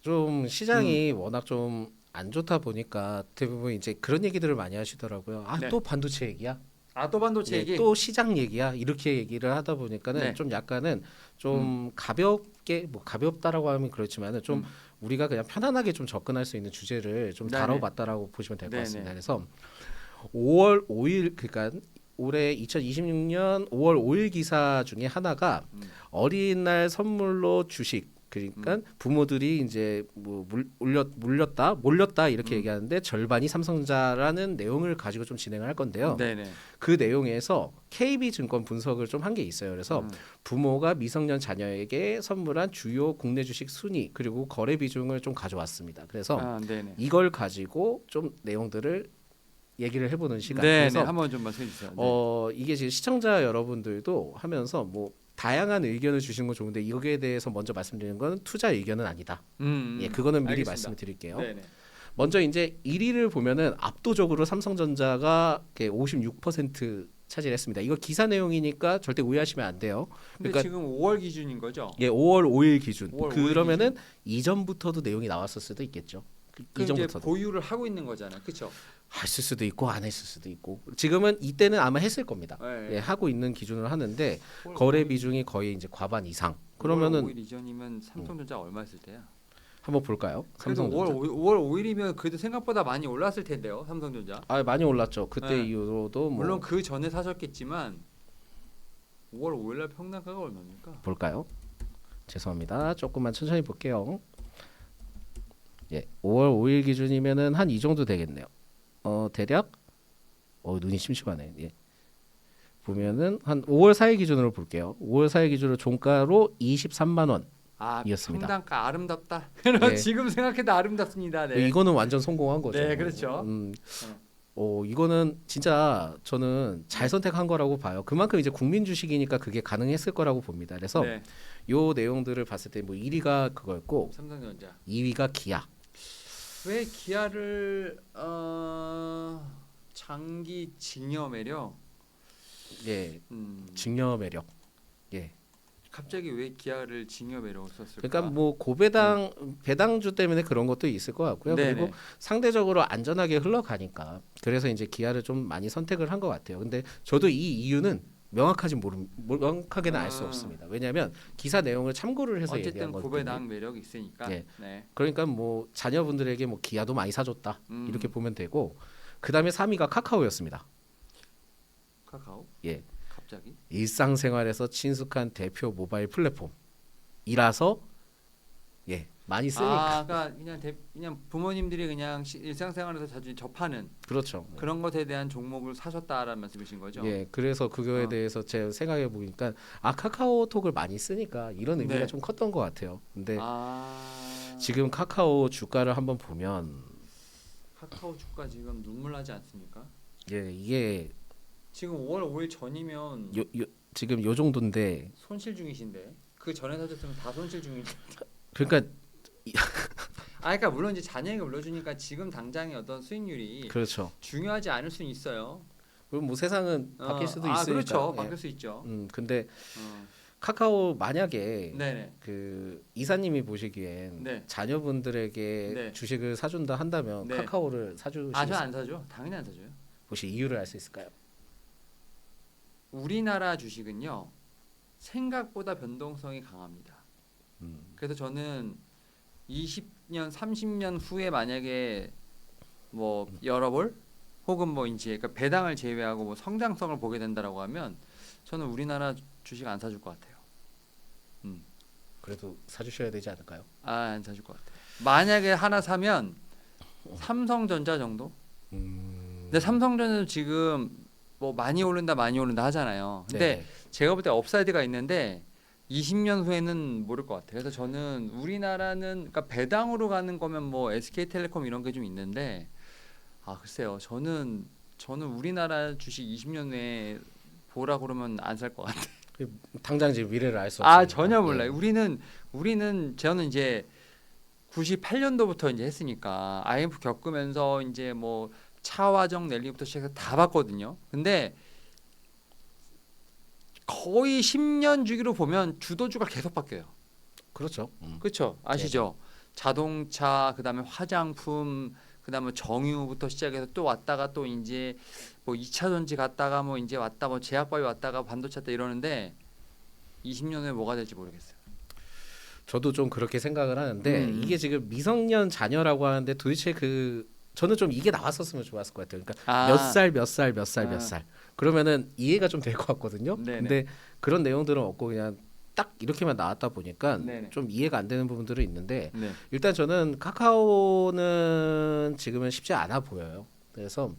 좀 시장이 워낙 좀 안 좋다 보니까 대부분 이제 그런 얘기들을 많이 하시더라고요. 아, 네. 또 반도체 얘기야? 아, 또 반도체 예, 얘기. 또 시장 얘기야? 이렇게 얘기를 하다 보니까는 네. 좀 약간은 음. 좀 가볍게 뭐 가볍다라고 하면 그렇지만은 좀 음. 우리가 그냥 편안하게 좀 접근할 수 있는 주제를 좀 네네. 다뤄봤다라고 보시면 될 것 같습니다. 네네. 그래서 5월 5일 그러니까 올해 2026년 5월 5일 기사 중에 하나가 음. 어린이날 선물로 주식 그러니까 음. 부모들이 이제 뭐 몰렸다 이렇게 음. 얘기하는데 절반이 삼성전자라는 내용을 가지고 좀 진행을 할 건데요. 네네. 그 내용에서 KB증권 분석을 좀 한 게 있어요. 그래서 음. 부모가 미성년 자녀에게 선물한 주요 국내 주식 순위 그리고 거래 비중을 좀 가져왔습니다. 그래서 아, 네네. 이걸 가지고 좀 내용들을 얘기를 해보는 시간. 네네. 그래서 한번 좀 말씀해 주세요. 네. 이게 지금 시청자 여러분들도 하면서 뭐 다양한 의견을 주시는 건 좋은데 여기에 대해서 먼저 말씀드리는 건 투자 의견은 아니다. 예, 그거는 미리 알겠습니다. 말씀을 드릴게요. 네네. 먼저 이제 1위를 보면은 압도적으로 삼성전자가 56% 차지했습니다. 이거 기사 내용이니까 절대 오해하시면 안 돼요. 근데 그러니까 지금 5월 기준인 거죠? 예, 5월 5일 기준. 5월 5일 그러면은 기준. 이전부터도 내용이 나왔을 수도 있겠죠. 그럼 이제 이전부터도 보유를 하고 있는 거잖아요. 그렇죠? 했을 수도 있고 안 했을 수도 있고. 지금은 이때는 아마 했을 겁니다. 네. 예, 하고 있는 기준으로 하는데 5월 거래 5일 비중이 거의 이제 과반 이상. 5월 그러면은 5일 이전이면 삼성전자 얼마 했을 때야? 한번 볼까요? 그래도 삼성전자. 5월 5일이면 그래도 생각보다 많이 올랐을 텐데요. 삼성전자. 아, 많이 올랐죠. 그때 네. 이후로도 뭐 물론 그 전에 사셨겠지만 5월 5일 날 평당가가 얼마입니까? 볼까요? 죄송합니다. 조금만 천천히 볼게요. 예, 5월 5일 기준이면은 한 이 정도 되겠네요. 대략 눈이 심심하네. 예. 보면은 한 5월 4일 기준으로 볼게요. 5월 4일 기준으로 종가로 23만 원. 아, 이었습니다. 평당가 아름답다. 네. 지금 생각해도 아름답습니다. 네. 이거는 완전 성공한 거죠. 네, 그렇죠. 이거는 진짜 저는 잘 선택한 거라고 봐요. 그만큼 이제 국민 주식이니까 그게 가능했을 거라고 봅니다. 그래서 네. 요 내용들을 봤을 때 뭐 1위가 그거였고 삼성전자. 2위가 기아. 왜 기아를 장기 증여 매력? 예, 음, 증여 매력. 예. 갑자기 왜 기아를 증여 매력을 썼을까? 그러니까 뭐 고배당 배당주 때문에 그런 것도 있을 것 같고요. 네네. 그리고 상대적으로 안전하게 흘러가니까 그래서 이제 기아를 좀 많이 선택을 한 것 같아요. 근데 저도 이 이유는 명확하게는 알 수 없습니다. 왜냐하면 기사 내용을 참고를 해서 어쨌든 얘기한 거기 고배당 때문에. 매력이 있으니까. 예. 네. 그러니까 뭐 자녀분들에게 뭐 기아도 많이 사줬다 이렇게 보면 되고 그 다음에 3위가 카카오였습니다. 카카오? 예. 갑자기? 일상생활에서 친숙한 대표 모바일 플랫폼이라서 예 많이 쓰니까 아, 그러니까 그냥 부모님들이 그냥 일상생활에서 자주 접하는 그렇죠. 그런 것에 대한 종목을 사셨다라는 말씀이신 거죠? 예, 그래서 그거에 어. 대해서 제가 생각해 보니까 카카오톡을 많이 쓰니까 이런 의미가 네. 좀 컸던 것 같아요. 근데 아, 지금 카카오 주가를 한번 보면 카카오 주가 지금 눈물 나지 않습니까? 예, 이게 지금 5월 5일 전이면 지금 요 정도인데 손실 중이신데 그 전에 사셨으면 다 손실 중인데. 그러니까 그러니까 물론 이제 자녀에게 물려주니까 지금 당장의 어떤 수익률이 그렇죠. 중요하지 않을 수는 있어요. 그럼 뭐 세상은 바뀔 수도 있으니까. 그렇죠. 예. 바뀔 수 있죠. 근데 어. 카카오 만약에 네네. 그 이사님이 보시기엔 네. 자녀분들에게 네. 주식을 사준다 한다면 네. 카카오를 저 안 사주시겠어요? 사죠. 당연히 안 사줘요. 혹시 이유를 알 수 있을까요? 우리나라 주식은요 생각보다 변동성이 강합니다. 그래서 저는 20년, 30년 후에 만약에 뭐 열어볼 혹은 뭐 이제 그러니까 배당을 제외하고 뭐 성장성을 보게 된다라고 하면 저는 우리나라 주식 안 사줄 것 같아요. 그래도 사주셔야 되지 않을까요? 안 사줄 것 같아요. 만약에 하나 사면 삼성전자 정도? 근데 삼성전자는 지금 뭐 많이 오른다 하잖아요. 근데 네. 제가 볼 때 업사이드가 있는데 20년 후에는 모를 것 같아요. 그래서 저는 우리나라는 그러니까 배당으로 가는 거면 뭐 SK텔레콤 이런 게 좀 있는데 글쎄요. 저는 우리나라 주식 20년 후에 보라 그러면 안 살 것 같아요. 당장 지금 미래를 알 수 없습니다. 전혀 몰라요. 예. 우리는 저는 이제 98년도부터 이제 했으니까 IMF 겪으면서 이제 뭐 차화정 랠리부터 시작해서 다 봤거든요. 근데 거의 10년 주기로 보면 주도주가 계속 바뀌어요. 그렇죠. 그렇죠? 아시죠? 자동차, 그다음에 화장품, 그다음에 정유부터 시작해서 또 왔다가 또 이제 뭐 2차 전지 갔다가 뭐 이제 왔다 뭐 제약바이 왔다가 반도체 왔다 이러는데 20년 후에 뭐가 될지 모르겠어요. 저도 좀 그렇게 생각을 하는데 음. 이게 지금 미성년 자녀라고 하는데 도대체 저는 좀 이게 나왔었으면 좋았을 것 같아요. 그러니까 아, 몇 살, 몇 살, 몇 살, 몇 아. 살. 그러면은 이해가 좀 될 것 같거든요. 네네. 근데 그런 내용들은 없고 그냥 딱 이렇게만 나왔다 보니까 네네. 좀 이해가 안 되는 부분들은 있는데 네. 일단 저는 카카오는 지금은 쉽지 않아 보여요. 그래서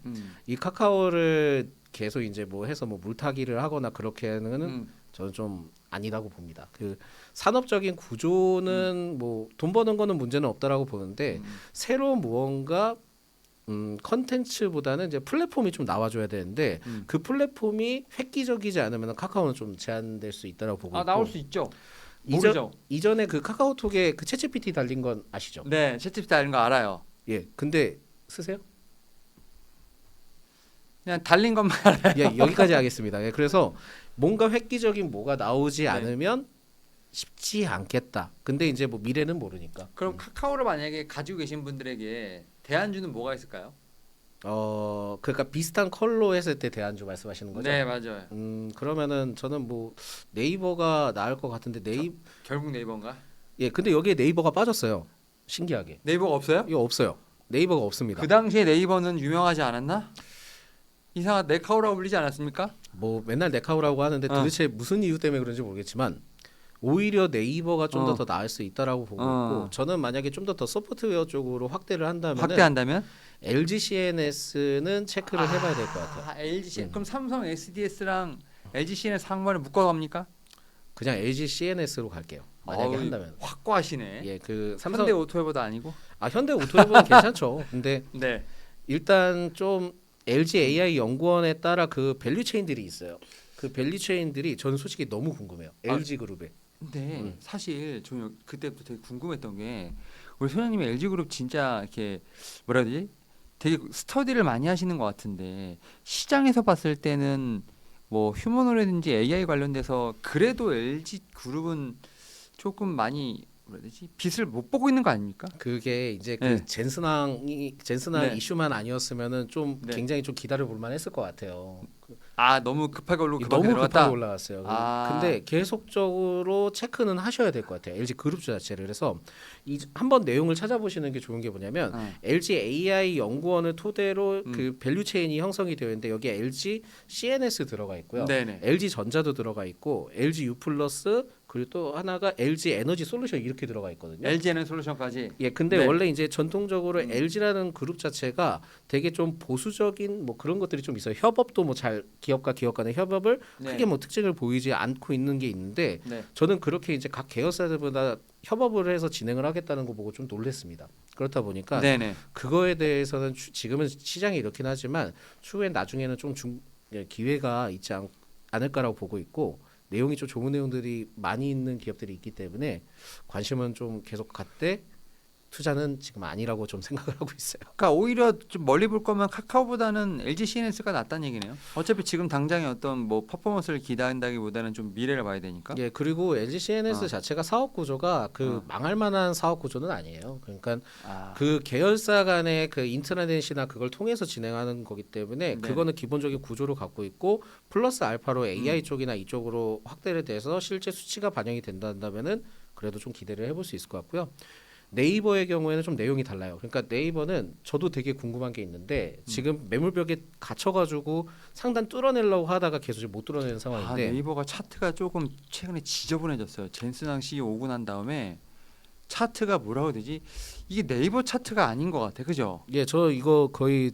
이 카카오를 계속 이제 뭐 해서 뭐 물타기를 하거나 그렇게는 저는 좀 아니라고 봅니다. 그 산업적인 구조는 뭐 돈 버는 거는 문제는 없다라고 보는데 새로운 무언가 컨텐츠보다는 이제 플랫폼이 좀 나와줘야 되는데 그 플랫폼이 획기적이지 않으면 카카오는 좀 제한될 수 있다라고 보고 아 있고 나올 수 있죠. 모르죠. 이전에 그 카카오톡에 그 챗GPT 달린 건 아시죠? 네, 챗GPT 다는 거 알아요. 예, 근데 쓰세요? 그냥 달린 것만 예, 여기까지 하겠습니다. 예, 그래서 뭔가 획기적인 뭐가 나오지 네. 않으면 쉽지 않겠다. 근데 이제 뭐 미래는 모르니까. 그럼 카카오를 만약에 가지고 계신 분들에게 대안주는 뭐가 있을까요? 그러니까 비슷한 컬러 했을 때 대안주 말씀하시는 거죠? 네, 맞아요. 그러면은 저는 뭐 네이버가 나을 것 같은데 결국 네이버인가? 예, 근데 여기에 네이버가 빠졌어요. 신기하게. 네이버가 없어요? 이거 없어요. 네이버가 없습니다. 그 당시에 네이버는 유명하지 않았나? 이상한 네카오라고 불리지 않았습니까? 뭐 맨날 네카우라고 하는데 도대체 무슨 이유 때문에 그런지 모르겠지만 오히려 네이버가 좀 더 나을 수 있다라고 보고 있고 저는 만약에 좀 더 소프트웨어 쪽으로 확대를 한다면 확대한다면? LG CNS는 체크를 해봐야 될 것 같아요. LG 그럼 삼성 SDS랑 LG CNS 상반을 묶어갑니까? 그냥 LG CNS로 갈게요. 만약에 어우, 한다면. 확고하시네. 예, 그 삼성 현대 오토웨버도 아니고. 현대 오토웨버는 괜찮죠. 근데 네. 일단 좀 LG AI 연구원에 따라 그 밸류 체인들이 있어요. 그 밸류 체인들이 저는 솔직히 너무 궁금해요. LG 그룹에. 근데 사실 저는 그때부터 되게 궁금했던 게 우리 소장님이 LG 그룹 진짜 이렇게 뭐라 해야 되지? 되게 스터디를 많이 하시는 것 같은데 시장에서 봤을 때는 뭐 휴머노라든지 AI 관련돼서 그래도 LG 그룹은 조금 많이 뭐라 해야 되지? 빛을 못 보고 있는 거 아닙니까? 그게 이제 그 네. 젠슨왕 네. 이슈만 아니었으면은 좀 네. 굉장히 좀 기다려 볼 만했을 것 같아요. 아 너무 급하게 올라 급하게 너무 급하게 들어갔다. 올라갔어요. 아. 근데 계속적으로 체크는 하셔야 될 것 같아요. LG 그룹 자체를. 그래서 한번 내용을 찾아보시는 게 좋은 게 뭐냐면 LG AI 연구원을 토대로 그 밸류 체인이 형성이 되어 있는데 여기에 LG CNS 들어가 있고요. 네네. LG 전자도 들어가 있고 LG U 플러스 그리고 또 하나가 LG 에너지 솔루션 이렇게 들어가 있거든요. LG에는 솔루션까지. 예, 근데 네. 원래 이제 전통적으로 LG라는 그룹 자체가 되게 좀 보수적인 뭐 그런 것들이 좀 있어요. 협업도 뭐 잘 기업과 기업 간의 협업을 네. 크게 뭐 특징을 보이지 않고 있는 게 있는데 네. 저는 그렇게 이제 각 계열사들보다 협업을 해서 진행을 하겠다는 거 보고 좀 놀랬습니다. 그렇다 보니까 네네. 그거에 대해서는 지금은 시장이 이렇긴 하지만 추후엔 나중에는 좀 기회가 있지 않을까라고 보고 있고 내용이 좀 좋은 내용들이 많이 있는 기업들이 있기 때문에 관심은 좀 계속 갖되 투자는 지금 아니라고 좀 생각을 하고 있어요. 그러니까 오히려 좀 멀리 볼 거면 카카오보다는 LG CNS가 낫다는 얘기네요. 어차피 지금 당장의 어떤 뭐 퍼포먼스를 기대한다기보다는 좀 미래를 봐야 되니까. 예, 그리고 LG CNS 자체가 사업 구조가 망할 만한 사업 구조는 아니에요. 그러니까 그 계열사 간의 그 인트라넷이나 그걸 통해서 진행하는 거기 때문에 그거는 기본적인 구조를 갖고 있고 플러스 알파로 AI 쪽이나 이쪽으로 확대를 돼서 실제 수치가 반영이 된다면은 그래도 좀 기대를 해볼 수 있을 것 같고요. 네이버의 경우에는 좀 내용이 달라요. 그러니까 네이버는 저도 되게 궁금한 게 있는데 지금 매물벽에 갇혀가지고 상단 뚫어내려고 하다가 계속 못 뚫어내는 상황인데 네이버가 차트가 조금 최근에 지저분해졌어요. 젠슨왕 CEO 오고 난 다음에 차트가 뭐라고 해야 되지? 이게 네이버 차트가 아닌 것 같아, 그죠? 예, 저 이거 거의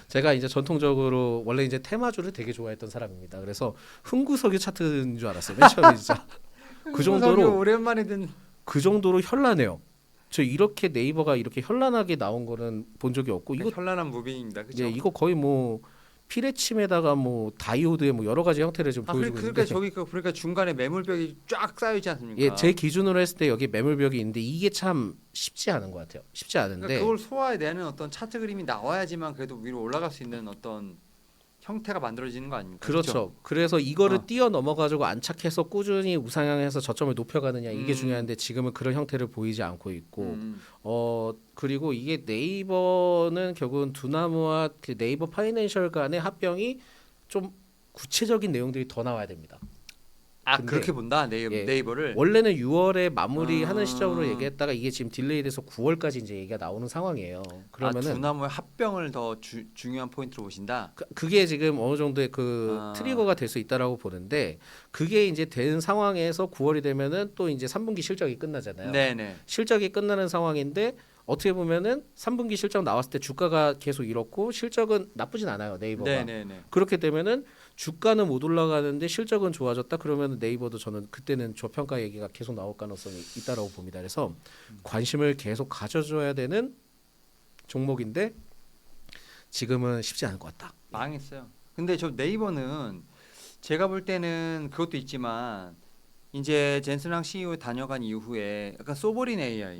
제가 이제 전통적으로 원래 이제 테마주를 되게 좋아했던 사람입니다. 그래서 흥구석유 차트인 줄 알았어요. 맨 처음에 진짜 그 정도로 오랜만에 든 그 정도로 현란해요. 저 이렇게 네이버가 이렇게 현란하게 나온 거는 본 적이 없고 이거 현란한 무빙입니다, 그죠? 예, 이거 거의 뭐 피레침에다가 뭐 다이오드의 뭐 여러 가지 형태를 지금 보여주고 그러니까 있는데 저기 그러니까 중간에 매물벽이 쫙 쌓여 있지 않습니까? 예, 제 기준으로 했을 때 여기 매물벽이 있는데 이게 참 쉽지 않은 것 같아요. 쉽지 않은데 그러니까 그걸 소화해내는 어떤 차트 그림이 나와야지만 그래도 위로 올라갈 수 있는 어떤 형태가 만들어지는 거 아닙니까? 그렇죠. 그래서 이거를 어. 뛰어넘어 가지고 안착해서 꾸준히 우상향해서 저점을 높여가느냐 이게 음. 중요한데 지금은 그런 형태를 보이지 않고 있고 음. 그리고 이게 네이버는 결국은 두나무와 그 네이버 파이낸셜 간의 합병이 좀 구체적인 내용들이 더 나와야 됩니다. 아 근데 그렇게 본다 예, 네이버를. 원래는 6월에 마무리하는 음. 시점으로 얘기했다가 이게 지금 딜레이돼서 9월까지 이제 얘기가 나오는 상황이에요. 아 그러면은 두나무의 합병을 더 중요한 포인트로 보신다. 그게 지금 어느 정도의 그 아. 트리거가 될 수 있다라고 보는데 그게 이제 된 상황에서 9월이 되면은 또 이제 3분기 실적이 끝나잖아요. 네네. 실적이 끝나는 상황인데 어떻게 보면은 3분기 실적 나왔을 때 주가가 계속 이렇고 실적은 나쁘진 않아요 네이버가. 네네네. 그렇게 되면은 주가는 못 올라가는데 실적은 좋아졌다 그러면 네이버도 저는 그때는 저평가 얘기가 계속 나올 가능성이 있다라고 봅니다. 그래서 관심을 계속 가져줘야 되는 종목인데 지금은 쉽지 않을 것 같다. 망했어요. 근데 저 네이버는 제가 볼 때는 그것도 있지만 이제 젠슨랑 CEO 다녀간 이후에 약간 소버린 AI.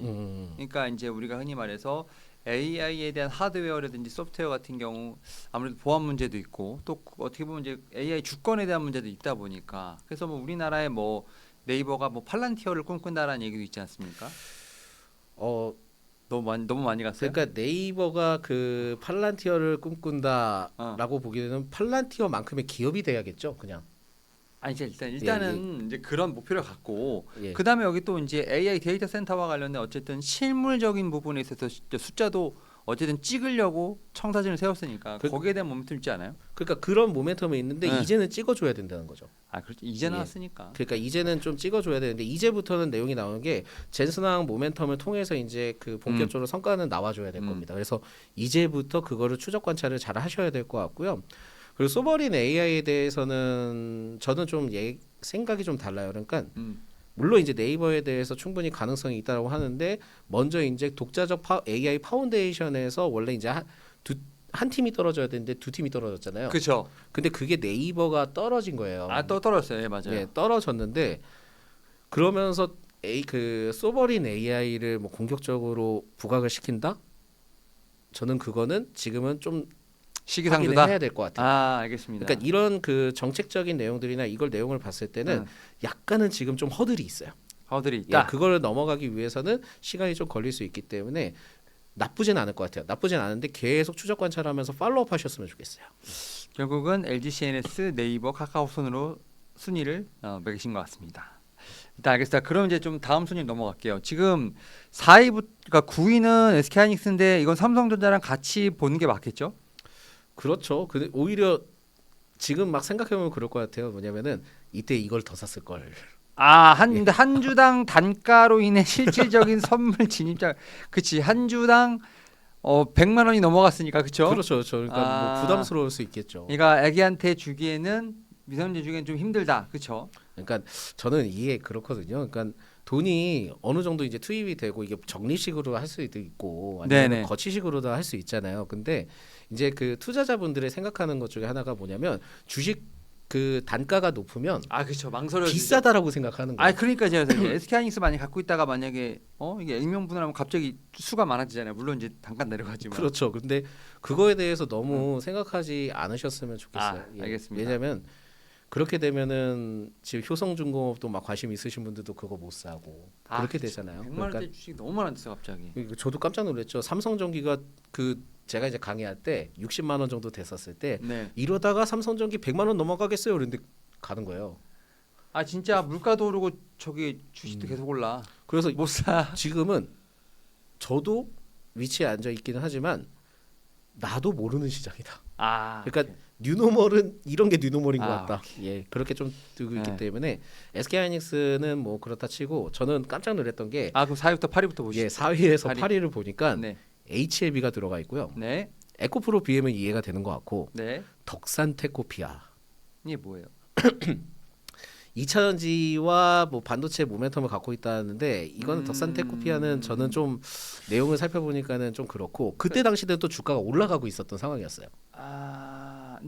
그러니까 이제 우리가 흔히 말해서 AI에 대한 하드웨어라든지 소프트웨어 같은 경우 아무래도 보안 문제도 있고 또 어떻게 보면 이제 AI 주권에 대한 문제도 있다 보니까 그래서 뭐 우리나라에 뭐 네이버가 뭐 팔란티어를 꿈꾼다라는 얘기도 있지 않습니까? 어 너무 많이 갔어요? 그러니까 네이버가 그 팔란티어를 꿈꾼다라고 보기에는 팔란티어만큼의 기업이 돼야겠죠, 그냥. 아니 이제 일단은 이제 그런 목표를 갖고 예. 그다음에 여기 또 이제 AI 데이터 센터와 관련된 어쨌든 실물적인 부분에 있어서 숫자도 어쨌든 찍으려고 청사진을 세웠으니까 거기에 대한 모멘텀 있지 않아요? 그러니까 그런 모멘텀이 있는데 네. 이제는 찍어줘야 된다는 거죠. 아 그렇죠. 이제 예. 나왔으니까. 그러니까 이제는 좀 찍어줘야 되는데 이제부터는 내용이 나오는 게 젠슨항 모멘텀을 통해서 이제 그 본격적으로 성과는 나와줘야 될 겁니다. 그래서 이제부터 그거를 추적 관찰을 잘 하셔야 될 것 같고요. 그리고 소버린 AI에 대해서는 저는 좀 생각이 좀 달라요. 그러니까 물론 이제 네이버에 대해서 충분히 가능성이 있다고 하는데 먼저 이제 독자적 AI 파운데이션에서 원래 이제 한 팀이 떨어져야 되는데 두 팀이 떨어졌잖아요. 그렇죠. 근데 그게 네이버가 떨어진 거예요. 아 또 떨어졌어요. 예, 맞아요. 예, 떨어졌는데 그러면서 그 소버린 AI를 뭐 공격적으로 부각을 시킨다? 저는 그거는 지금은 좀 시기상조다. 확인을 해야 될 것 같아요. 아 알겠습니다. 그러니까 이런 그 정책적인 내용들이나 이걸 내용을 봤을 때는 약간은 지금 좀 허들이 있어요. 허들이 예, 있다. 그걸 넘어가기 위해서는 시간이 좀 걸릴 수 있기 때문에 나쁘진 않을 것 같아요. 나쁘진 않은데 계속 추적 관찰하면서 팔로우업 하셨으면 좋겠어요. 결국은 LG CNS, 네이버, 카카오 순으로 순위를 매기신 것 같습니다. 일단 알겠습니다. 그럼 이제 좀 다음 순위 넘어갈게요. 지금 4위부터 그러니까 9위는 SK하이닉스인데 이건 삼성전자랑 같이 보는 게 맞겠죠? 그렇죠. 근데 오히려 지금 막 생각해보면 그럴 것 같아요. 뭐냐면은 이때 이걸 더 샀을 걸. 근데 한 주당 단가로 인해 실질적인 선물 진입자, 그치 한 주당 100만 원이 넘어갔으니까 그렇죠? 그렇죠, 그렇죠. 그러니까 뭐 부담스러울 수 있겠죠. 그러니까 애기한테 주기에는 미성년자 주기에는 좀 힘들다, 그렇죠? 그러니까 저는 이게 그렇거든요. 그러니까 돈이 어느 정도 이제 투입이 되고 이게 적립식으로 할 수도 있고 아니면 네네. 거치식으로도 할 수 있잖아요. 근데 이제 그 투자자분들의 생각하는 것 중에 하나가 뭐냐면 주식 그 단가가 높으면 그렇죠. 망설여. 비싸다라고 생각하는 거예요. 그러니까 제가 이제 SK하이닉스 많이 갖고 있다가 만약에 이게 익명분할하면 갑자기 수가 많아지잖아요. 물론 이제 단가 내려가지만. 그렇죠. 근데 그거에 대해서 너무 생각하지 않으셨으면 좋겠어요. 예. 알겠습니다. 왜냐하면 그렇게 되면은 지금 효성중공업도 막 관심 있으신 분들도 그거 못 사고 그렇게 되잖아요. 100만 원대 주식 너무 많아졌어 갑자기. 저도 깜짝 놀랐죠. 삼성전기가 그 제가 이제 강의할 때 60만 원 정도 됐었을 때 네. 이러다가 삼성전기 100만 원 넘어가겠어요. 그런데 가는 거예요. 진짜 물가도 오르고 저기 주식도 계속 올라. 그래서 못 사. 지금은 저도 위치에 앉아 있기는 하지만 나도 모르는 시장이다. 그러니까 오케이. 뉴노멀은 이런 게 뉴노멀인 것 같다. 오케이. 예, 그렇게 좀 뜨고 있기 네. 때문에 SK하이닉스는 뭐 그렇다 치고 저는 깜짝 놀랐던 게 그럼 4위부터 8위부터 보시죠. 예, 4위에서 8위. 8위를 보니까 네. HLB가 들어가 있고요. 네. 에코프로 BM은 이해가 되는 것 같고 네. 덕산테코피아 이게 뭐예요? 2차전지와 뭐 반도체 모멘텀을 갖고 있다는데 이거는 덕산테코피아는 저는 좀 내용을 살펴보니까는 좀 그렇고 그때 당시 때는 또 주가가 올라가고 있었던 상황이었어요.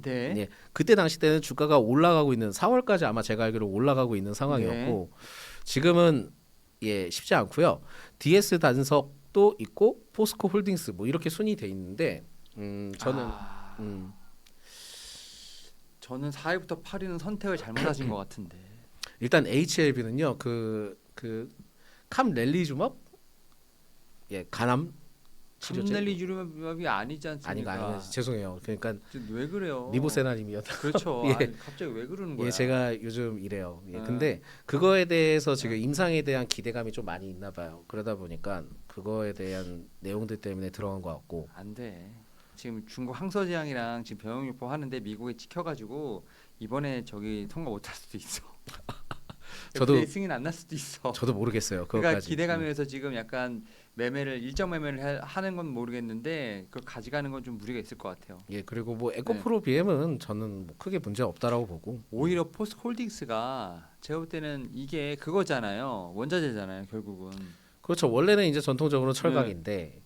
네. 예, 그때 당시 때는 주가가 올라가고 있는 4월까지 아마 제가 알기로 올라가고 있는 상황이었고 지금은 예 쉽지 않고요. DS 단석도 있고 포스코 홀딩스 뭐 이렇게 순위 돼 있는데 저는 저는 4위부터 8위는 선택을 잘못하신 것 같은데. 일단 HLB는요. 캄 랠리 주먹? 예, 간암 치료제. 캄넬리주름이 아니지 않습니까? 아닌가 죄송해요. 그러니까 왜 그래요? 리보세나님이었다. 그렇죠. 예. 아니, 갑자기 왜 그러는 거야? 예, 제가 요즘 이래요. 예, 아. 근데 그거에 대해서 지금 임상에 대한 기대감이 좀 많이 있나 봐요. 그러다 보니까 그거에 대한 내용들 때문에 들어간 것 같고. 안 돼. 지금 중국 항서제약이랑 지금 병용요법 하는데 미국에 찍혀가지고 이번에 저기 통과 못할 수도 있어. 저도- 승인 안 날 수도 있어. 저도 모르겠어요. 그러니까 그것까지. 기대감에서 지금 약간 일정 매매를 하는 건 모르겠는데 그걸 가져가는 건 좀 무리가 있을 것 같아요. 예, 그리고 뭐 네. 에코프로 BM은 저는 뭐 크게 문제 없다라고 보고. 오히려 포스홀딩스가 제가 볼 때는 이게 그거잖아요. 원자재잖아요. 결국은. 그렇죠. 원래는 이제 전통적으로 철강인데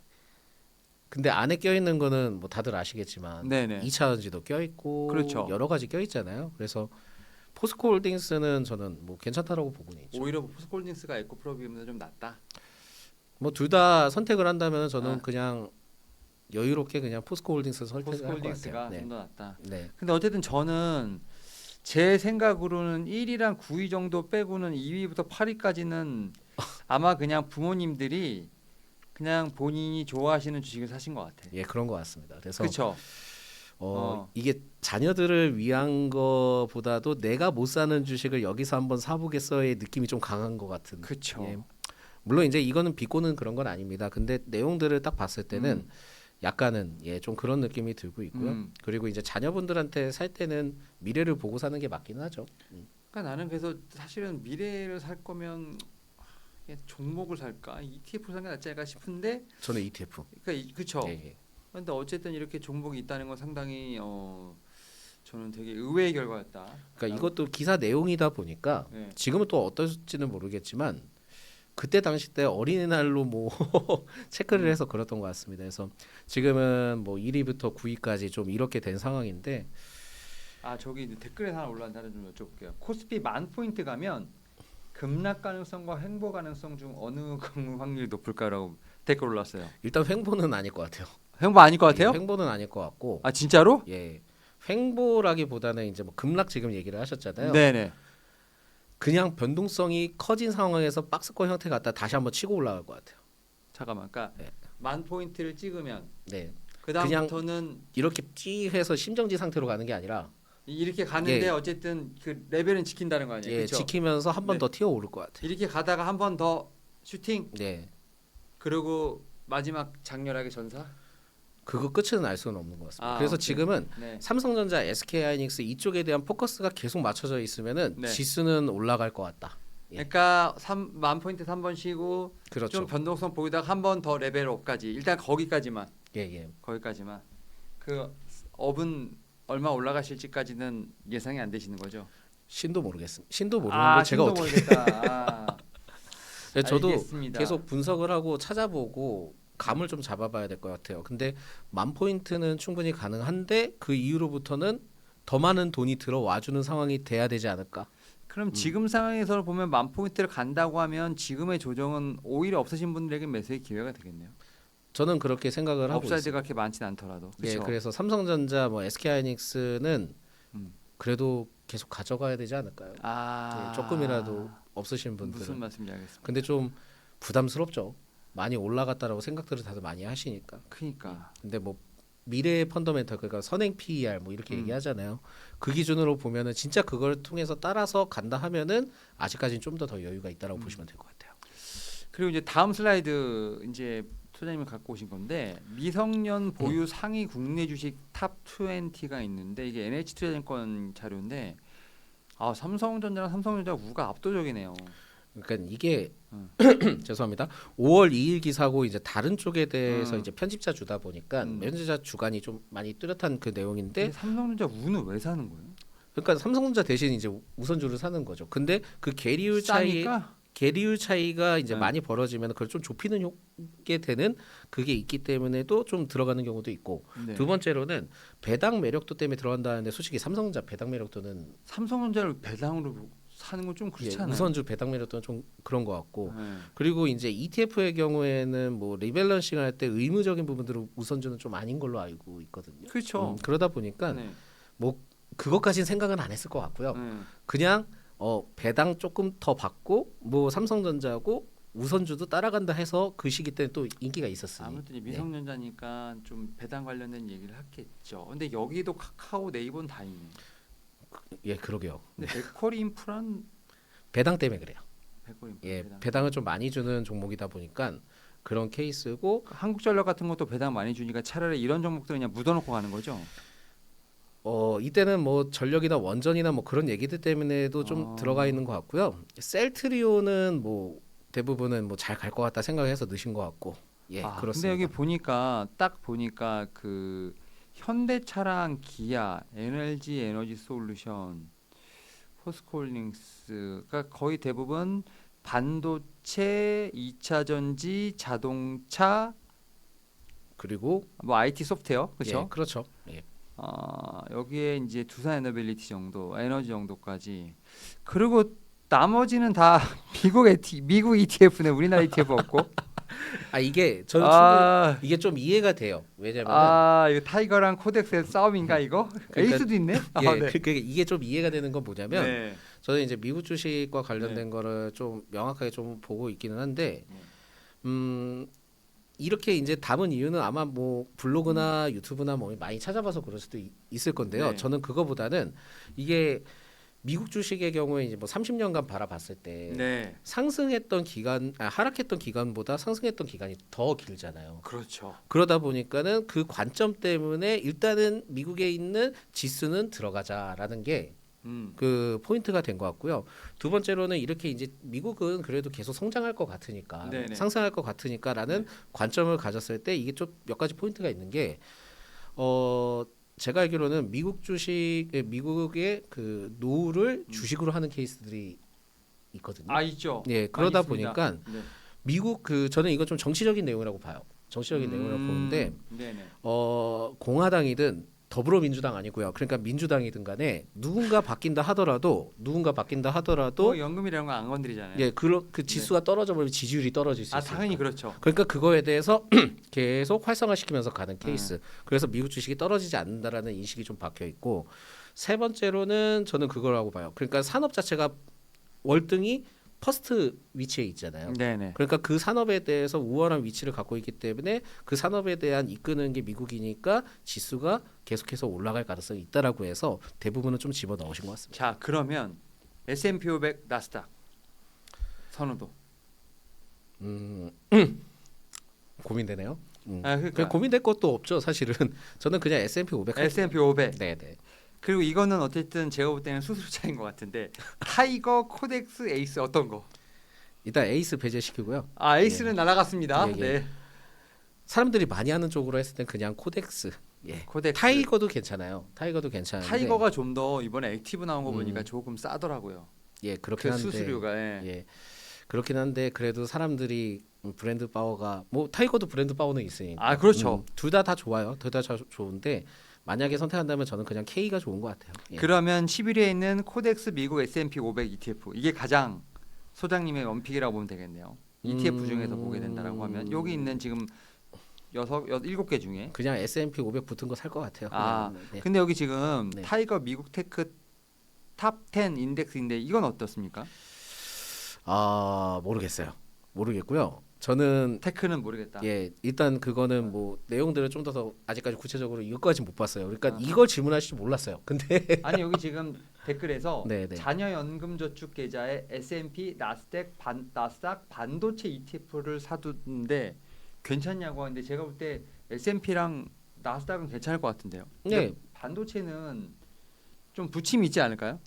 근데 안에 껴 있는 거는 뭐 다들 아시겠지만 네네. 2차전지도 껴 있고 그렇죠. 여러 가지 껴 있잖아요. 그래서 포스코홀딩스는 저는 뭐 괜찮다라고 보고는 있죠. 오히려 포스홀딩스가 에코프로비움보다 좀 낫다. 뭐 둘 다 선택을 한다면 저는 아. 그냥 여유롭게 그냥 포스코홀딩스 선택을 할 것 포스홀딩스가 같아요. 좀 더 낫다. 네. 근데 어쨌든 저는 제 생각으로는 1위랑 9위 정도 빼고는 2위부터 8위까지는 아마 그냥 부모님들이 그냥 본인이 좋아하시는 주식을 사신 것 같아. 예, 그런 것 같습니다. 그래서 그렇죠. 이게 자녀들을 위한 거보다도 내가 못 사는 주식을 여기서 한번 사보겠어의 느낌이 좀 강한 것 같은. 그렇죠. 예. 물론 이제 이거는 비꼬는 그런 건 아닙니다. 근데 내용들을 딱 봤을 때는 약간은 좀 그런 느낌이 들고 있고요. 그리고 이제 자녀분들한테 살 때는 미래를 보고 사는 게 맞긴 하죠. 그러니까 나는 그래서 사실은 미래를 살 거면 종목을 살까 ETF를 사는 게 낫지 않을까 싶은데 저는 ETF. 그러니까 그렇죠. 예, 예. 근데 어쨌든 이렇게 종목이 있다는 건 상당히 저는 되게 의외의 결과였다. 그러니까 이것도 기사 내용이다 보니까 네. 지금은 또 어떨지는 모르겠지만 그때 당시 때 어린이날로 뭐 체크를 해서 그랬던 것 같습니다. 그래서 지금은 뭐 1위부터 9위까지 좀 이렇게 된 상황인데 아 저기 댓글에 하나 올라온 사람 좀 여쭤볼게요. 코스피 10,000포인트 가면 급락 가능성과 횡보 가능성 중 어느 확률이 높을까라고 댓글 올랐어요. 일단 횡보는 아닐 것 같아요. 횡보 아닐 것 같아요? 예, 횡보는 아닐 것 같고 아 진짜로? 예. 횡보라기보다는 이제 뭐 급락 지금 얘기를 하셨잖아요. 네네. 그냥 변동성이 커진 상황에서 박스권 형태 갖다 다시 한번 치고 올라갈 것 같아요. 잠깐만, 그러니까 네. 10,000포인트를 찍으면 네. 그 다음부터는 이렇게 찌해서 심정지 상태로 가는 게 아니라 이렇게 가는데 예. 어쨌든 그 레벨은 지킨다는 거 아니에요? 예, 그렇죠? 지키면서 한 번 네. 더 튀어 오를 것 같아요. 이렇게 가다가 한 번 더 슈팅 네. 그리고 마지막 장렬하게 전사. 그거 끝은 알 수는 없는 것 같습니다. 아, 그래서 오케이. 지금은 네. 삼성전자, SK하이닉스 이쪽에 대한 포커스가 계속 맞춰져 있으면은 네. 지수는 올라갈 것 같다. 예. 그러니까 10,000포인트 3번 쉬고 그렇죠. 좀 변동성 보이다가 한 번 더 레벨 업까지 일단 거기까지만 예. 그 업은 얼마 올라가실지까지는 예상이 안 되시는 거죠? 신도 모르겠습니다. 신도 모르는 걸 제가 신도 어떻게 모르겠다. 네, 저도 알겠습니다. 계속 분석을 하고 찾아보고 감을 좀 잡아봐야 될 것 같아요. 근데 10,000포인트는 충분히 가능한데 그 이후로부터는 더 많은 돈이 들어와주는 상황이 돼야 되지 않을까? 그럼 지금 상황에서 보면 10,000포인트를 간다고 하면 지금의 조정은 오히려 없으신 분들에게 매수의 기회가 되겠네요. 저는 그렇게 생각을 하고 있습니다. 업사이드가 그렇게 많지는 않더라도. 예, 그렇죠? 그래서 삼성전자, 뭐 SK하이닉스는 음. 그래도 계속 가져가야 되지 않을까요? 예, 조금이라도 없으신 분들은. 무슨 말씀인지 알겠습니다. 근데 좀 부담스럽죠. 많이 올라갔다라고 생각들을 다들 많이 하시니까. 그러니까 근데 뭐 미래의 펀더멘털 그러니까 선행 PER 뭐 이렇게 얘기하잖아요. 그 기준으로 보면은 진짜 그걸 통해서 따라서 간다 하면은 아직까지는 좀 더 여유가 있다라고 보시면 될 것 같아요. 그리고 이제 다음 슬라이드 이제 소장님이 갖고 오신 건데 미성년 보유 상위 국내 주식 탑 20가 있는데 이게 NH투자증권 자료인데 삼성전자랑 삼성전자 우가 압도적이네요. 그러니까 이게 죄송합니다. 5월 2일 기사고 이제 다른 쪽에 대해서 이제 편집자 주다 보니까 편집자 주간이 좀 많이 뚜렷한 그 내용인데 근데 삼성전자 우는 왜 사는 거예요? 그러니까 삼성전자 대신 이제 우선주를 사는 거죠. 근데 그 계리율 차이가 이제 네. 많이 벌어지면 그걸 좀 좁히는 게 되는 그게 있기 때문에도 좀 들어가는 경우도 있고 네. 두 번째로는 배당 매력도 때문에 들어간다는데 솔직히 삼성전자 배당 매력도는 삼성전자를 배당으로 사는 건 좀 그렇지 않아요? 우선주 배당 매력도는 좀 그런 것 같고 네. 그리고 이제 ETF의 경우에는 뭐 리밸런싱 할 때 의무적인 부분들은 우선주는 좀 아닌 걸로 알고 있거든요. 그렇죠. 그러다 보니까 네. 뭐 그것까진 생각은 안 했을 것 같고요. 음. 그냥 배당 조금 더 받고 뭐 삼성전자고 우선주도 따라간다 해서 그 시기 때 또 인기가 있었으니. 아무튼 이 네. 미성년자니까 좀 배당 관련된 얘기를 하겠죠. 근데 여기도 카카오, 네이버는 다 있네. 예, 그러게요. 근데 베커리 인프라는 배당 때문에 그래요. 베커리 인프라 예, 배당. 배당을 좀 많이 주는 종목이다 보니까 그런 케이스고 한국전력 같은 것도 배당 많이 주니까 차라리 이런 종목들은 그냥 묻어놓고 가는 거죠. 이때는 뭐 전력이나 원전이나 뭐 그런 얘기들 때문에도 좀 들어가 있는 것 같고요. 셀트리온은 뭐 대부분은 뭐 잘 갈 것 같다 생각해서 넣으신 것 같고. 예, 근데 그렇습니다. 여기 보니까 딱 보니까 그 현대차랑 기아, NLG 에너지 솔루션, 포스코홀딩스가 거의 대부분 반도체, 2차 전지, 자동차, 그리고 뭐 IT 소프트웨어, 예, 그렇죠? 그렇죠. 예. 여기에 이제 두산 에너빌리티 정도, 에너지 정도까지. 그리고 나머지는 다 미국 ETF네, 우리나라 ETF 없고. 이게 저는 아, 이게 좀 이해가 돼요. 왜냐면은 이거 타이거랑 코덱스의 싸움인가 이거? 그러니까 에이스도 있네. 예, 네. 이게 좀 이해가 되는 건 뭐냐면 네. 저는 이제 미국 주식과 관련된 네. 거를 좀 명확하게 좀 보고 있기는 한데 이렇게 이제 담은 이유는 아마 뭐 블로그나 유튜브나 뭐 많이 찾아봐서 그럴 수도 있을 건데요. 네. 저는 그거보다는 이게 미국 주식의 경우에 이제 뭐 30년간 바라봤을 때 네. 상승했던 기간, 하락했던 기간보다 상승했던 기간이 더 길잖아요. 그렇죠. 그러다 보니까는 그 관점 때문에 일단은 미국에 있는 지수는 들어가자라는 게 그 포인트가 된 것 같고요. 두 번째로는 이렇게 이제 미국은 그래도 계속 성장할 것 같으니까 네네. 상승할 것 같으니까라는 네. 관점을 가졌을 때 이게 좀 몇 가지 포인트가 있는 게 제가 알기로는 미국의 그 노후를 주식으로 하는 케이스들이 있거든요. 있죠. 예, 많이 그러다 있습니다. 보니까 네. 미국 저는 이건 좀 정치적인 내용이라고 봐요. 정치적인 내용이라고 보는데 네네. 공화당이든 더불어민주당 아니고요. 그러니까 민주당이든 간에 누군가 바뀐다 하더라도 연금이라는 거 안 건드리잖아요. 예, 그 지수가 떨어져 버리면 지지율이 떨어질 수 있어요. 당연히 그렇죠. 그러니까 그거에 대해서 계속 활성화시키면서 가는 케이스. 그래서 미국 주식이 떨어지지 않는다라는 인식이 좀 박혀 있고 세 번째로는 저는 그거라고 봐요. 그러니까 산업 자체가 월등히 퍼스트 위치에 있잖아요. 네네. 그러니까 그 산업에 대해서 우월한 위치를 갖고 있기 때문에 그 산업에 대한 이끄는 게 미국이니까 지수가 계속해서 올라갈 가능성이 있다라고 해서 대부분은 좀 집어 넣으신 것 같습니다. 자, 그러면 S&P 500 나스닥 선호도. 고민되네요. 그러니까 고민될 것도 없죠, 사실은. 저는 그냥 S&P 500. S&P 500. 네네. 그리고 이거는 어쨌든 제가 볼 때는 수수료 차인 것 같은데 타이거, 코덱스, 에이스 어떤 거? 일단 에이스 배제시키고요. 에이스는 날아갔습니다. 예, 예. 네. 사람들이 많이 하는 쪽으로 했을 땐 그냥 코덱스. 예. 코덱스. 타이거도 괜찮아요. 타이거도 괜찮은데. 타이거가 좀 더 이번에 액티브 나온 거 보니까 조금 싸더라고요. 예, 그렇긴 그 한데. 수수료가. 예. 그렇긴 한데 그래도 사람들이 브랜드 파워가 뭐 타이거도 브랜드 파워는 있으니까. 그렇죠. 둘 다 좋아요. 둘 다 좋은데 만약에 선택한다면 저는 그냥 K가 좋은 것 같아요. 예. 그러면 11위에 있는 코덱스 미국 S&P 500 ETF 이게 가장 소장님의 원픽이라고 보면 되겠네요. ETF 중에서 보게 된다라고 하면 여기 있는 지금 7개 중에 그냥 S&P 500 붙은 거 살 것 같아요. 네. 근데 여기 지금 네. 타이거 미국 테크 탑 10 인덱스인데 이건 어떻습니까? 모르겠어요. 모르겠고요. 저는 테크는 모르겠다. 예, 일단 그거는 뭐 내용들을 좀 더 아직까지 구체적으로 이것까지 못 봤어요. 그러니까 이걸 질문하실 줄 몰랐어요. 근데 아니 여기 지금 댓글에서 네네. 자녀 연금 저축 계좌에 S&P 나스닥 반도체 ETF를 사두는데 괜찮냐고 하는데 제가 볼 때 S&P랑 나스닥은 괜찮을 것 같은데요. 근데 네. 반도체는 좀 부침이 있지 않을까요?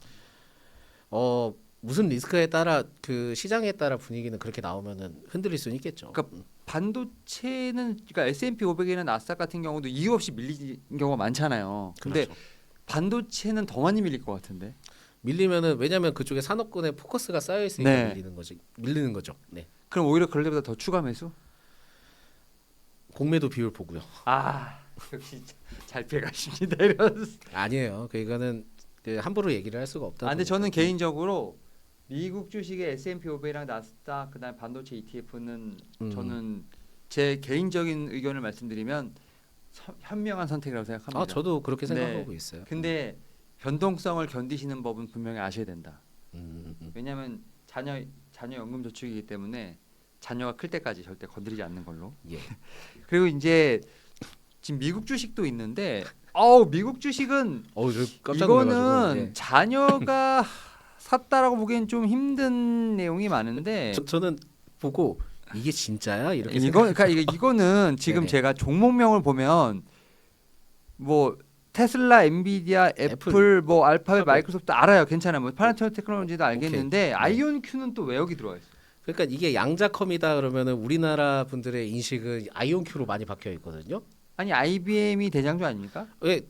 무슨 리스크에 따라 그 시장에 따라 분위기는 그렇게 나오면은 흔들릴 수는 있겠죠. 그러니까 반도체는 그러니까 S&P 500이나 나스닥 같은 경우도 이유 없이 밀리는 경우가 많잖아요. 근데 그렇죠. 반도체는 더 많이 밀릴 것 같은데. 밀리면은 왜냐면 그쪽에 산업군에 포커스가 쌓여 있으니까 네. 밀리는 거죠. 네. 그럼 오히려 그럴 때보다 더 추가 매수? 공매도 비율 보고요. 역시 잘 피해가십니다. 이런. 아니에요. 그거는 함부로 얘기를 할 수가 없다. 근데 저는 개인적으로 미국 주식의 S&P 500이랑 나스닥 그다음 반도체 ETF는 저는 제 개인적인 의견을 말씀드리면 현명한 선택이라고 생각합니다. 저도 그렇게 생각하고 있어요. 근데 변동성을 견디시는 법은 분명히 아셔야 된다. 음. 왜냐하면 자녀 연금저축이기 때문에 자녀가 클 때까지 절대 건드리지 않는 걸로. 예. 그리고 이제 지금 미국 주식도 있는데, 미국 주식은 저 깜짝 놀라가지고. 이거는 예. 자녀가 샀다라고 보기엔 좀 힘든 내용이 많은데, 저는 보고 이게 진짜야 이렇게 그러니까 이거는 지금 네네. 제가 종목명을 보면 뭐 테슬라, 엔비디아, 애플, 뭐 알파벳, 하고. 마이크로소프트 알아요. 괜찮아요. 뭐 파란철 테크놀로지도 알겠는데 네. 아이온큐는 또 왜 여기 들어와 있어요? 그러니까 이게 양자컴이다 그러면은 우리나라 분들의 인식은 아이온큐로 많이 박혀 있거든요. 아니 IBM이 대장주 아닙니까? 왜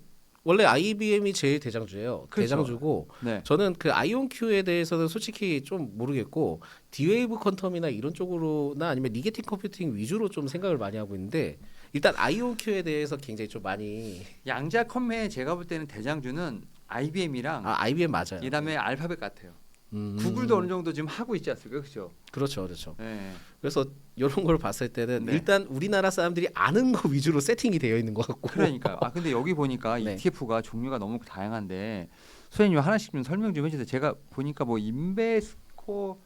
원래 IBM이 제일 대장주예요. 그렇죠. 대장주고 네. 저는 그 아이온큐에 대해서는 솔직히 좀 모르겠고 디웨이브 퀀텀이나 이런 쪽으로나 아니면 리게팅 컴퓨팅 위주로 좀 생각을 많이 하고 있는데 일단 아이온큐에 대해서 굉장히 좀 많이 양자컴의 제가 볼 때는 대장주는 IBM이랑 IBM 맞아요. 이다음에 알파벳 같아요. 음. 구글도 어느 정도 지금 하고 있지 않습니까? 그렇죠. 그렇죠. 네. 그래서 이런 걸 봤을 때는 네. 일단 우리나라 사람들이 아는 거 위주로 세팅이 되어 있는 것 같고. 그러니까요. 근데 여기 보니까 네. ETF가 종류가 너무 다양한데 소장님 하나씩 좀 설명 좀 해주세요. 제가 보니까 뭐 인베스코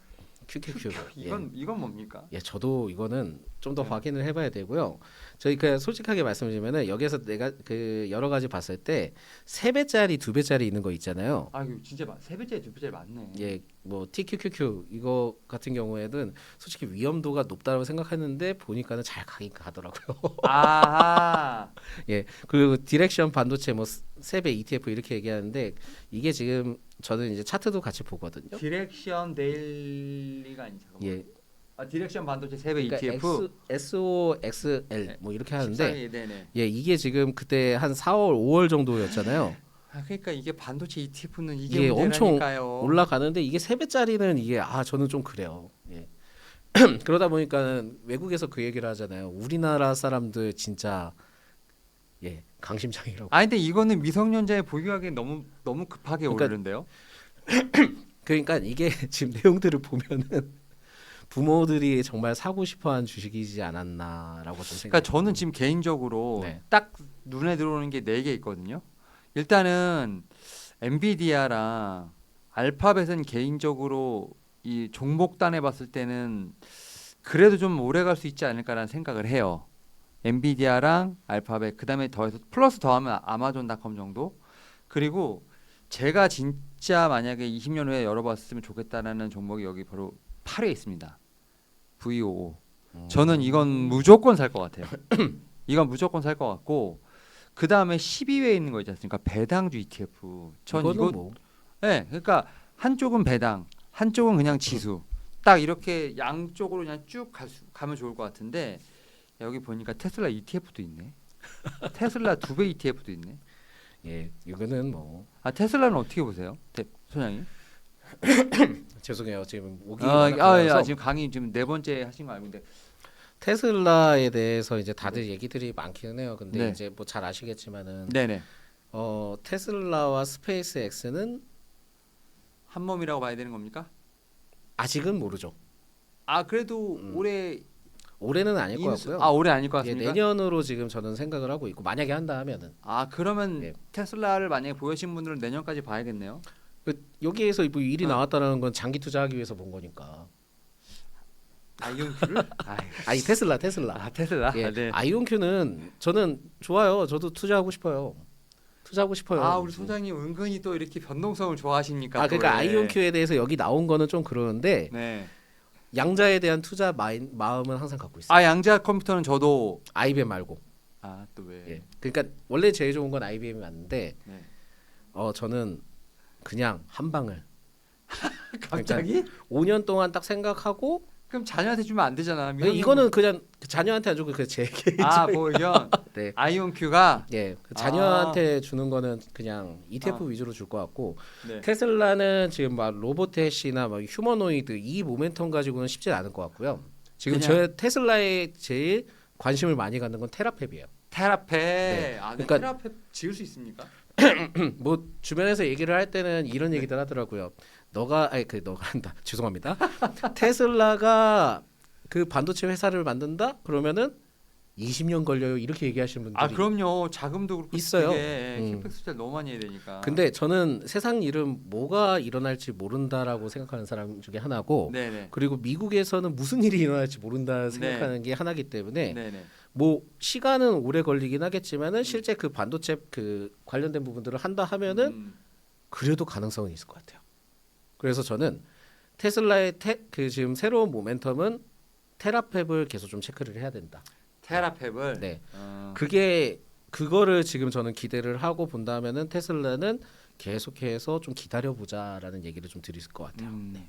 QQQ. 이건 뭡니까? 예, 저도 이거는 좀 더 네. 확인을 해봐야 되고요. 저희 그 솔직하게 말씀드리면은 여기서 내가 그 여러 가지 봤을 때 3배짜리, 2배짜리 있는 거 있잖아요. 이거 진짜 3배짜리 2배짜리 맞네. 예, 뭐 TQQQ 이거 같은 경우에는 솔직히 위험도가 높다고 생각했는데 보니까는 잘 가긴 가더라고요. 아하. 예, 그리고 디렉션 반도체 뭐 3배 ETF 이렇게 얘기하는데 이게 지금 저는 이제 차트도 같이 보거든요. 디렉션 데일리가 아니 잠깐만. 예, 디렉션 반도체 3배 그러니까 ETF. SOXL 뭐 이렇게 하는데 14일, 네네. 예, 이게 지금 그때 한 4월, 5월 정도였잖아요. 그러니까 이게 반도체 ETF는 이게 이게 엄청 문제라니까요. 올라가는데 이게 3배짜리는 이게 저는 좀 그래요. 예. 그러다 보니까 외국에서 그 얘기를 하잖아요. 우리나라 사람들 진짜 예, 강심장이라고. 근데 이거는 미성년자의 보유하기 너무 급하게 그러니까 오르는데요. 그러니까 이게 지금 내용들을 보면은 부모들이 정말 사고 싶어한 주식이지 않았나라고 좀 생각. 그러니까 저는 지금 개인적으로 네. 딱 눈에 들어오는 게 4개 있거든요. 일단은 엔비디아랑 알파벳은 개인적으로 이 종목단에 봤을 때는 그래도 좀 오래 갈 수 있지 않을까라는 생각을 해요. 엔비디아랑 알파벳 그다음에 더해서 플러스 더하면 아마존닷컴 정도. 그리고 제가 진짜 만약에 20년 후에 열어봤으면 좋겠다라는 종목이 여기 바로 8회 있습니다. VOO. 저는 이건 무조건 살 것 같아요. 이건 무조건 살 것 같고 그 다음에 12회에 있는 거 있지 않습니까? 배당주 ETF. 전 이거는 이거 뭐 네, 그러니까 한쪽은 배당, 한쪽은 그냥 지수. 딱 이렇게 양쪽으로 그냥 쭉 가면 좋을 것 같은데 여기 보니까 테슬라 ETF도 있네. 테슬라 2배 ETF도 있네. 예, 이거는 뭐 테슬라는 어떻게 보세요, 소장님? 죄송해요. 지금 목이 지금 강의 지금 4번째 하신 거 알고 있는데 테슬라에 대해서 이제 다들 얘기들이 많기는 해요. 근데 네. 이제 뭐 잘 아시겠지만은 네네 테슬라와 스페이스 X는 한 몸이라고 봐야 되는 겁니까? 아직은 모르죠. 그래도 올해는 아닐 것 같고요. 올해 아닐 것 예, 같습니까? 내년으로 지금 저는 생각을 하고 있고 만약에 한다 하면은 그러면 예. 테슬라를 만약에 보유하신 분들은 내년까지 봐야겠네요. 여기에서 뭐 일이 나왔다는 건 장기 투자하기 위해서 본 거니까. 아이온큐를? 아니 테슬라. 테슬라. 예, 네. 아이온큐는 저는 좋아요. 저도 투자하고 싶어요. 우리 소장님 은근히 또 이렇게 변동성을 좋아하십니까? 그러니까 또, 예. 아이온큐에 대해서 여기 나온 거는 좀 그러는데 네. 양자에 대한 투자 마음은 항상 갖고 있어요. 양자 컴퓨터는 저도 IBM 말고. 또 왜? 예. 그러니까 원래 제일 좋은 건 IBM이 맞는데 네. 저는 그냥 한 방을 갑자기? 5년 동안 딱 생각하고 그럼 자녀한테 주면 안 되잖아. 이거는 그냥 자녀한테 안 주고 제 개인적인 보이면 네. 아이온큐가 예, 자녀한테 주는 거는 그냥 ETF 위주로 줄 것 같고 네. 테슬라는 지금 막 로보텟이나 막 휴머노이드 이 모멘텀 가지고는 쉽지 않을 것 같고요. 지금 그냥- 저 테슬라에 제일 관심을 많이 갖는 건 테라팹이에요. 테라페. 그러니까- 테라페 지을 수 있습니까? 뭐 주변에서 얘기를 할 때는 이런 얘기들 하더라고요. 너가 한다. 죄송합니다. 테슬라가 그 반도체 회사를 만든다? 그러면은 20년 걸려요 이렇게 얘기하시는 분들이 아 그럼요. 자금도 그렇고 있어요. 되게 캐펙 투자를 너무 많이 해야 되니까. 근데 저는 세상 일은 뭐가 일어날지 모른다라고 생각하는 사람 중에 하나고 네네. 그리고 미국에서는 무슨 일이 일어날지 모른다 생각하는 게 하나기 때문에 네네. 뭐 시간은 오래 걸리긴 하겠지만은 실제 그 반도체 그 관련된 부분들을 한다 하면은 그래도 가능성은 있을 것 같아요. 그래서 저는 테슬라의 그 지금 새로운 모멘텀은 테라팹을 계속 좀 체크를 해야 된다. 테라팹을. 네. 그거를 지금 저는 기대를 하고 본다면은 테슬라는 계속해서 좀 기다려 보자라는 얘기를 좀 드릴 것 같아요. 네.